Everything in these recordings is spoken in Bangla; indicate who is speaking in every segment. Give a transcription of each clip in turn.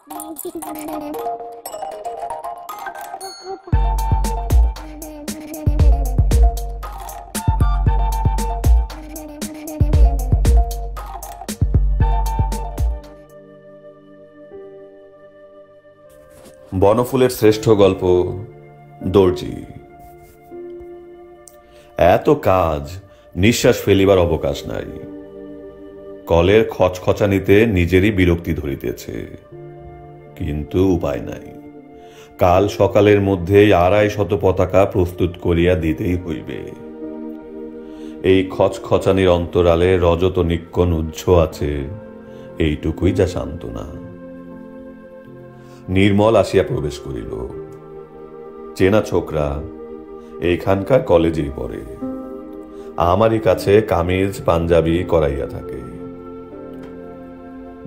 Speaker 1: বনফুলের শ্রেষ্ঠ গল্প দর্জি। এত কাজ, নিঃশ্বাস ফেলিবার অবকাশ নাই। কলের খচখচানিতে নিজেরই বিরক্তি ধরিতেছে, কিন্তু উপায় নাই। কাল সকালের মধ্যেই 250 পতাকা প্রস্তুত করিয়া দিতেই হইবে। এই খচখচানির অন্তরালে রজতনিক্কণ উজ্জ্ব আছে, এইটুকুই যা সান্ত্বনা। নির্মল আসিয়া প্রবেশ করিল। চেনা ছোকরা, এইখানকার কলেজেই পড়ে। আমারই কাছে কামিজ পাঞ্জাবি করাইয়া থাকে।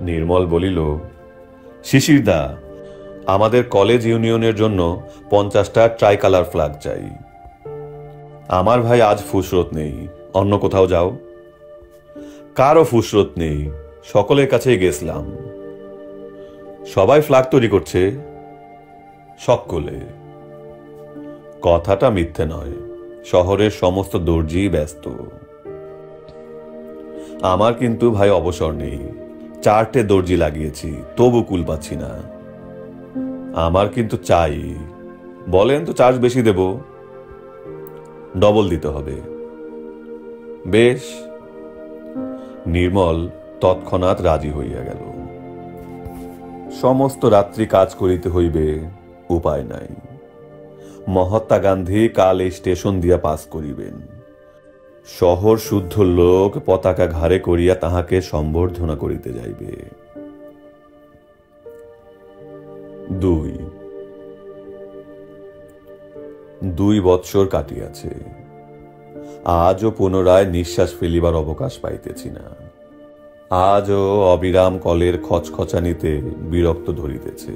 Speaker 1: নির্মল বলিল, শিশিরদা, আমাদের কলেজ ইউনিয়নের জন্য 50টা ট্রাইকালার ফ্ল্যাগ চাই। আমার ভাই আজ ফুসরত নেই, অন্য কোথাও যাও। কারও ফুসরত নেই, সকলের কাছেই গেছিলাম। সবাই ফ্ল্যাগ তৈরি করছে, সকলে। কথাটা মিথ্যে নয়, শহরের সমস্ত দর্জি ব্যস্ত। আমার কিন্তু ভাই অবসর নেই, 4টে দর্জি লাগিয়েছি, তবু কুল পাচ্ছি না। আমার কিন্তু চাই। বলেন তো চার্জ বেশি দেব? ডবল দিতে হবে। বেশ। নির্মল তৎক্ষণাৎ রাজি হইয়া গেল। সমস্ত রাত্রি কাজ করিতে হইবে, উপায় নাই। মহাত্মা গান্ধী কাল এই স্টেশন দিয়া পাস করিবেন। শহর শুদ্ধ লোক পতাকা ঘাড়ে করিয়া তাহাকে সম্বর্ধনা করিতে যাইবে। 2 বৎসর কাটিয়াছে, আজও পুনরায় নিঃশ্বাস ফেলিবার অবকাশ পাইতেছি না। আজও অবিরাম কলের খচখচানিতে বিরক্ত ধরিতেছে,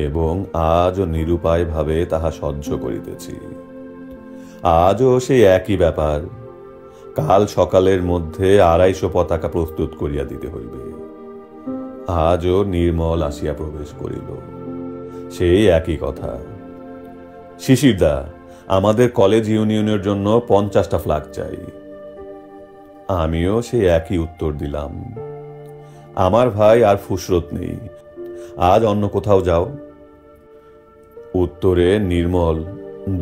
Speaker 1: এবং আজও নিরুপায় ভাবে তাহা সহ্য করিতেছি। আজও সেই একই ব্যাপার। কাল সকালের মধ্যে 250 পতাকা প্রস্তুত করিয়া দিতে হইবে। আজও নির্মল আসিয়া প্রবেশ করিল। সেই একই কথা। শিশিরদা, আমাদের কলেজ ইউনিয়নের জন্য 50টা ফ্ল্যাগ চাই। আমিও সেই একই উত্তর দিলাম। আমার ভাই আর ফুসরত নেই, আজ অন্য কোথাও যাও। উত্তরে নির্মল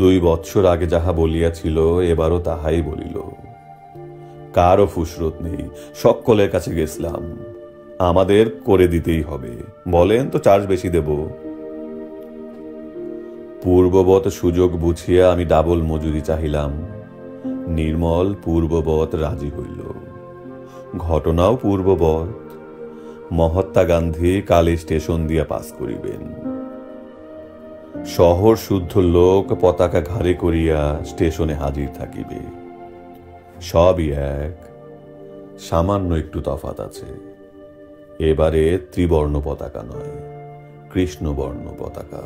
Speaker 1: 2 বৎসর আগে যাহা বলিয়াছিল, এবারও তাহাই বলিল। কারও ফুসরত নেই, সকলের কাছে গেছিলাম। আমাদের করে দিতেই হবে। বলেন তো চার্জ বেশি দেব? পূর্ববৎ সুযোগ বুঝিয়া আমি ডাবল মজুরি চাহিলাম। নির্মল পূর্ববৎ রাজি হইল। ঘটনাও পূর্ববৎ। মহাত্মা গান্ধী কাল স্টেশন দিয়া পাস করিবেন। শহর শুদ্ধ লোক পতাকা ঘাড়ে করিয়া স্টেশনে হাজির থাকিবে। সবই এক, সামান্য একটু তফাৎ আছে। এবারে ত্রিবর্ণ পতাকা নয়, কৃষ্ণবর্ণ পতাকা।